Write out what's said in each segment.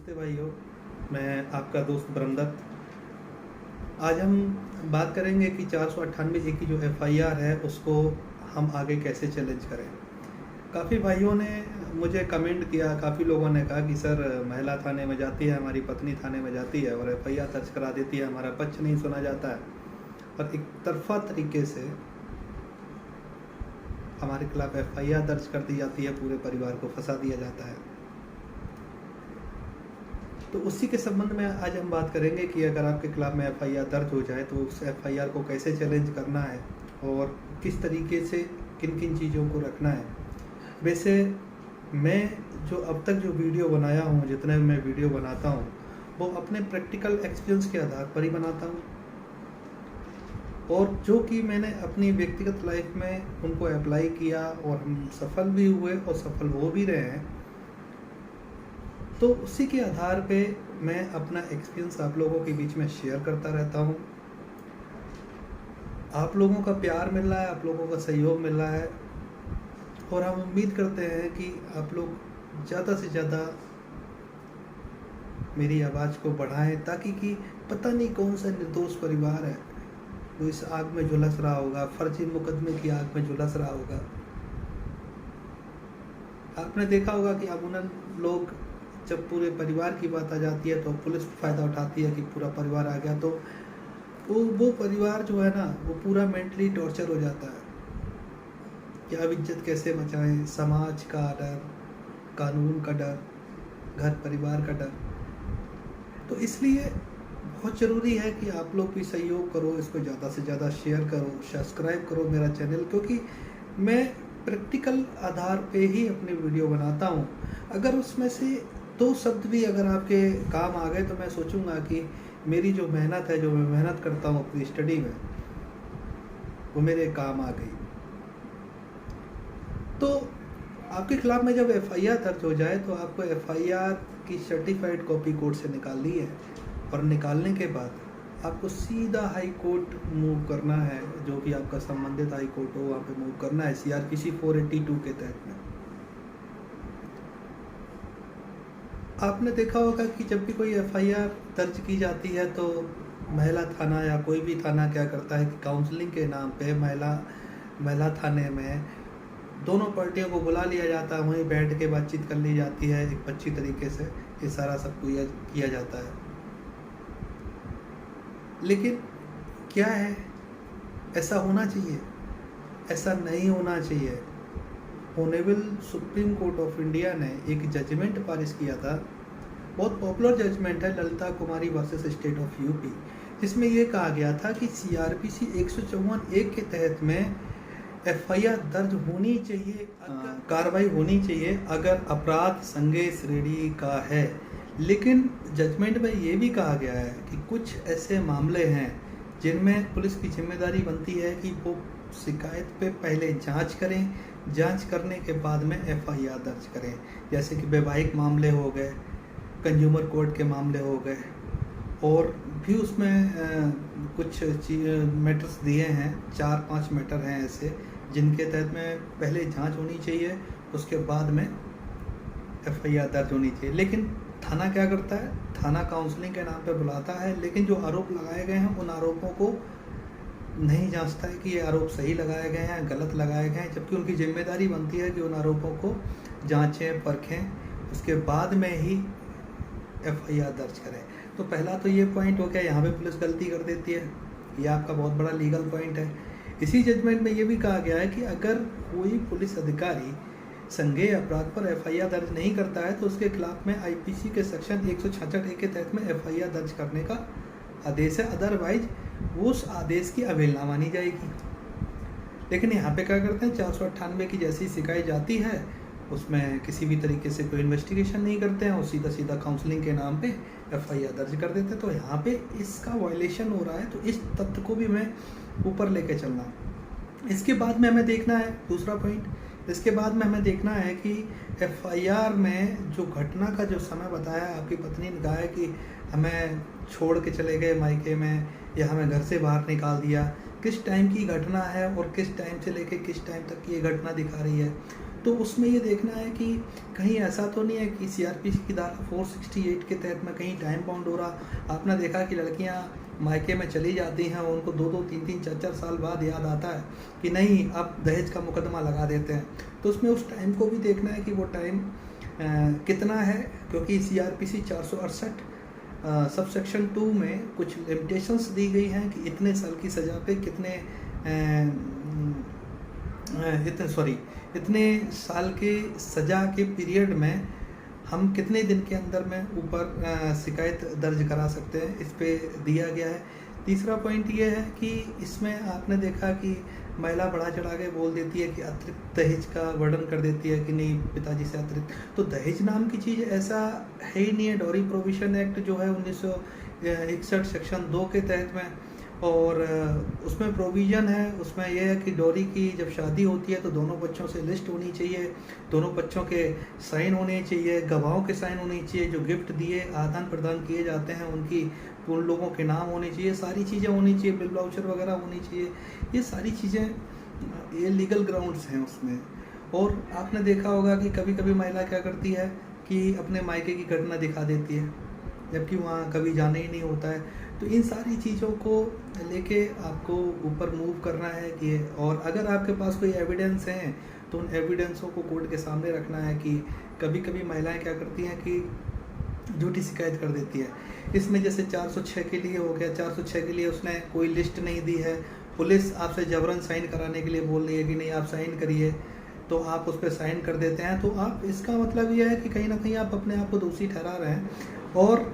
नमस्ते भाइयों, मैं आपका दोस्त ब्रह्मदत्त। आज हम बात करेंगे कि 498 ए की जो एफआईआर है उसको हम आगे कैसे चैलेंज करें। काफ़ी भाइयों ने मुझे कमेंट किया, काफ़ी लोगों ने कहा कि सर महिला थाने में जाती है, हमारी पत्नी थाने में जाती है और एफआईआर दर्ज करा देती है, हमारा पक्ष नहीं सुना जाता है और एक तरफा तरीके से हमारे खिलाफ एफआईआर दर्ज कर दी जाती है, पूरे परिवार को फंसा दिया जाता है। तो उसी के संबंध में आज हम बात करेंगे कि अगर आपके खिलाफ में एफआईआर दर्ज हो जाए तो उस एफआईआर को कैसे चैलेंज करना है और किस तरीके से किन किन चीज़ों को रखना है। वैसे मैं जो अब तक जो वीडियो बनाया हूँ, जितने मैं वीडियो बनाता हूँ, वो अपने प्रैक्टिकल एक्सपीरियंस के आधार पर ही बनाता हूँ और जो कि मैंने अपनी व्यक्तिगत लाइफ में उनको अप्लाई किया और हम सफल भी हुए और सफल हो भी रहे हैं। तो उसी के आधार पे मैं अपना एक्सपीरियंस आप लोगों के बीच में शेयर करता रहता हूँ। आप लोगों का प्यार मिल रहा है, आप लोगों का सहयोग मिल रहा है और हम उम्मीद करते हैं कि आप लोग ज़्यादा से ज़्यादा मेरी आवाज़ को बढ़ाएं, ताकि कि पता नहीं कौन सा निर्दोष परिवार है वो इस आग में झुलस रहा होगा, फर्जी मुकदमे की आग में झुलस रहा होगा। आपने देखा होगा कि अब उन लोग, जब पूरे परिवार की बात आ जाती है तो पुलिस फ़ायदा उठाती है कि पूरा परिवार आ गया, तो वो परिवार जो है ना, वो पूरा मेंटली टॉर्चर हो जाता है कि अब इज्जत कैसे बचाएं, समाज का डर, कानून का डर, घर परिवार का डर। तो इसलिए बहुत ज़रूरी है कि आप लोग भी सहयोग करो, इसको ज़्यादा से ज़्यादा शेयर करो, सब्सक्राइब करो मेरा चैनल, क्योंकि मैं प्रैक्टिकल आधार पे ही अपनी वीडियो बनाता हूँ। अगर उसमें से 2 शब्द भी अगर आपके काम आ गए तो मैं सोचूंगा कि मेरी जो मेहनत है, जो मैं मेहनत करता हूँ अपनी स्टडी में, वो मेरे काम आ गई। तो आपके खिलाफ में जब एफआईआर दर्ज हो जाए तो आपको एफआईआर की सर्टिफाइड कॉपी कोर्ट से निकालनी है और निकालने के बाद आपको सीधा हाई कोर्ट मूव करना है, जो कि आपका संबंधित हाई कोर्ट हो, वहाँ पे मूव करना है सीआरपीसी 482 के तहत में। आपने देखा होगा कि जब भी कोई एफआईआर दर्ज की जाती है तो महिला थाना या कोई भी थाना क्या करता है कि काउंसलिंग के नाम पे महिला थाने में दोनों पार्टियों को बुला लिया जाता है, वहीं बैठ के बातचीत कर ली जाती है, एक अच्छी तरीके से ये सारा सब किया जाता है। लेकिन क्या है, ऐसा होना चाहिए? ऐसा नहीं होना चाहिए। Honourable supreme court of India ने एक जजमेंट पारित किया था, बहुत पॉपुलर जजमेंट है, ललिता कुमारी वर्सेस स्टेट ऑफ यूपी, जिसमें ये कहा गया था कि सीआरपीसी 154(1) के तहत में एफआईआर दर्ज होनी चाहिए, कार्रवाई होनी चाहिए अगर अपराध संज्ञेय श्रेणी का है। लेकिन जजमेंट में ये भी कहा गया है कि कुछ ऐसे मामले हैं जिनमें पुलिस की जिम्मेदारी बनती है कि वो शिकायत पे पहले जांच करें, जांच करने के बाद में एफआईआर दर्ज करें। जैसे कि वैवाहिक मामले हो गए, कंज्यूमर कोर्ट के मामले हो गए, और भी उसमें कुछ मैटर्स दिए हैं, 4-5 मैटर हैं ऐसे जिनके तहत में पहले जांच होनी चाहिए, उसके बाद में एफआईआर दर्ज होनी चाहिए। लेकिन थाना क्या करता है, थाना काउंसलिंग के नाम पे बुलाता है, लेकिन जो आरोप लगाए गए हैं उन आरोपों को नहीं जांचता है कि ये आरोप सही लगाए गए हैं, गलत लगाए गए हैं, जबकि उनकी जिम्मेदारी बनती है कि उन आरोपों को जांचें, परखें, उसके बाद में ही एफआईआर दर्ज करें। तो पहला तो ये पॉइंट हो गया, यहाँ पे पुलिस गलती कर देती है, ये आपका बहुत बड़ा लीगल पॉइंट है। इसी जजमेंट में ये भी कहा गया है कि अगर कोई पुलिस अधिकारी संज्ञेय अपराध पर एफआईआर दर्ज नहीं करता है तो उसके खिलाफ में आईपीसी के सेक्शन 166(a) के तहत में एफआईआर दर्ज करने का आदेश है, अदरवाइज उस आदेश की अवहेलना मानी जाएगी। लेकिन यहाँ पे क्या करते हैं, 498 की जैसी शिकायत जाती है उसमें किसी भी तरीके से कोई इन्वेस्टिगेशन नहीं करते हैं और सीधा सीधा काउंसलिंग के नाम पे एफआईआर दर्ज कर देते हैं। तो यहाँ पे इसका वायलेशन हो रहा है, तो इस तथ्य को भी मैं ऊपर लेके चलना। इसके बाद में हमें देखना है दूसरा पॉइंट, इसके बाद में हमें देखना है कि एफआईआर में जो घटना का जो समय बताया, आपकी पत्नी ने कहा है कि हमें छोड़ के चले गए मायके में या हमें घर से बाहर निकाल दिया, किस टाइम की घटना है और किस टाइम से लेके किस टाइम तक की ये घटना दिखा रही है। तो उसमें ये देखना है कि कहीं ऐसा तो नहीं है कि सीआरपीसी की धारा 468 के तहत में कहीं टाइम बाउंड हो रहा। आपने देखा कि लड़कियां मायके में चली जाती हैं, उनको 2-2, 3-3, 4-4 साल बाद याद आता है कि नहीं अब दहेज का मुकदमा लगा देते हैं। तो उसमें उस टाइम को भी देखना है कि वो टाइम कितना है, क्योंकि सीआरपीसी 468 सब सेक्शन 2 में कुछ लिमिटेशंस दी गई हैं कि इतने साल की सज़ा पे इतने साल के सज़ा के पीरियड में हम कितने दिन के अंदर में ऊपर शिकायत दर्ज करा सकते हैं, इस पे दिया गया है। तीसरा पॉइंट ये है कि इसमें आपने देखा कि महिला बढ़ा चढ़ा के बोल देती है कि अतिरिक्त दहेज का वर्णन कर देती है कि नहीं पिताजी से अतिरिक्त, तो दहेज नाम की चीज़ ऐसा है ही नहीं है। डॉरी प्रोविशन एक्ट जो है 1961 सेक्शन 2 के तहत में, और उसमें प्रोविज़न है, उसमें यह है कि डॉरी की जब शादी होती है तो दोनों बच्चों से लिस्ट होनी चाहिए, दोनों बच्चों के साइन होने चाहिए, गवाहों के साइन होने चाहिए, जो गिफ्ट दिए आदान प्रदान किए जाते हैं उन लोगों के नाम होने चाहिए, सारी चीज़ें होनी चाहिए, बिल वाउचर वगैरह होनी चाहिए। ये सारी चीज़ें ये लीगल ग्राउंड्स हैं उसमें। और आपने देखा होगा कि कभी कभी महिला क्या करती है कि अपने मायके की घटना दिखा देती है, जबकि वहाँ कभी जाना ही नहीं होता है। तो इन सारी चीज़ों को लेके आपको ऊपर मूव करना है कि, और अगर आपके पास कोई एविडेंस हैं तो उन एविडेंसों को कोर्ट के सामने रखना है कि कभी कभी महिलाएं क्या करती हैं कि झूठी शिकायत कर देती है। इसमें जैसे 406 के लिए हो गया, 406 के लिए उसने कोई लिस्ट नहीं दी है, पुलिस आपसे जबरन साइन कराने के लिए बोल रही है कि नहीं आप साइन करिए, तो आप उस पर साइन कर देते हैं। तो आप इसका मतलब यह है कि कहीं ना कहीं आप अपने आप को दोषी ठहरा रहे हैं। और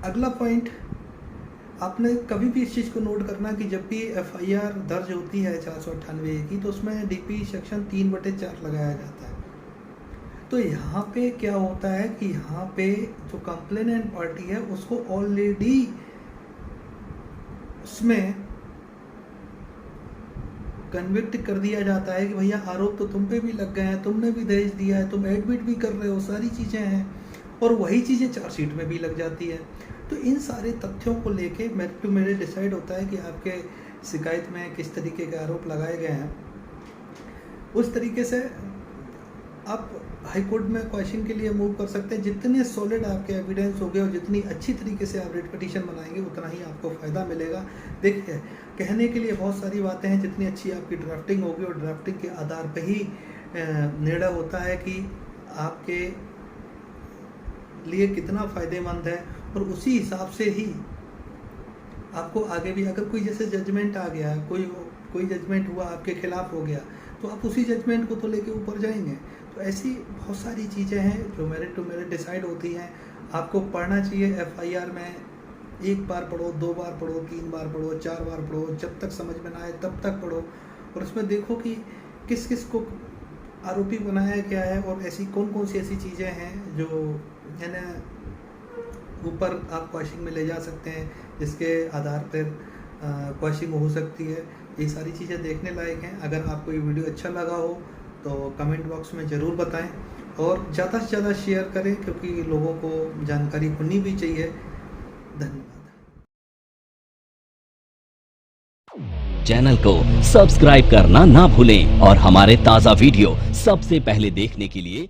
अगला पॉइंट, आपने कभी भी इस चीज़ को नोट करना कि जब भी एफआईआर दर्ज होती है 498 की, तो उसमें डीपी सेक्शन 3/4 लगाया जाता है। तो यहाँ पे क्या होता है कि यहाँ पे जो कंप्लेनेंट पार्टी है उसको ऑलरेडी उसमें कन्विक्ट कर दिया जाता है कि भैया आरोप तो तुम पे भी लग गए हैं, तुमने भी दहेज दिया है, तुम एडमिट भी कर रहे हो, सारी चीज़ें हैं, और वही चीज़ें चार्जशीट में भी लग जाती है। तो इन सारे तथ्यों को लेके मेरिट टू मेरिट डिसाइड होता है कि आपके शिकायत में किस तरीके के आरोप लगाए गए हैं। उस तरीके से आप हाई कोर्ट में क्वेश्चन के लिए मूव कर सकते हैं। जितने सॉलिड आपके एविडेंस होंगे और जितनी अच्छी तरीके से आप रिट पिटीशन बनाएंगे उतना ही आपको फ़ायदा मिलेगा। देखिए, कहने के लिए बहुत सारी बातें हैं, जितनी अच्छी आपकी ड्राफ्टिंग होगी और ड्राफ्टिंग के आधार पर ही निर्णय होता है कि आपके लिए कितना फ़ायदेमंद है, और उसी हिसाब से ही आपको आगे भी, अगर कोई जैसे जजमेंट आ गया, कोई जजमेंट हुआ आपके खिलाफ हो गया, तो आप उसी जजमेंट को तो लेके ऊपर जाएंगे। तो ऐसी बहुत सारी चीज़ें हैं जो मेरिट टू मेरिट डिसाइड होती हैं। आपको पढ़ना चाहिए एफआईआर में, एक बार पढ़ो, 2 बार पढ़ो, 3 बार पढ़ो, 4 बार पढ़ो, जब तक समझ में ना आए तब तक पढ़ो, और उसमें देखो कि किस किस को आरोपी बनाया गया है, और ऐसी कौन कौन सी ऐसी चीज़ें हैं जो है ना ऊपर आप क्वेश्चन में ले जा सकते हैं, जिसके आधार पर क्वेश्चन हो सकती है। ये सारी चीज़ें देखने लायक हैं। अगर आपको ये वीडियो अच्छा लगा हो तो कमेंट बॉक्स में ज़रूर बताएं, और ज़्यादा से ज़्यादा शेयर करें, क्योंकि लोगों को जानकारी होनी भी चाहिए। धन्यवाद। चैनल को सब्सक्राइब करना ना भूलें और हमारे ताज़ा वीडियो सबसे पहले देखने के लिए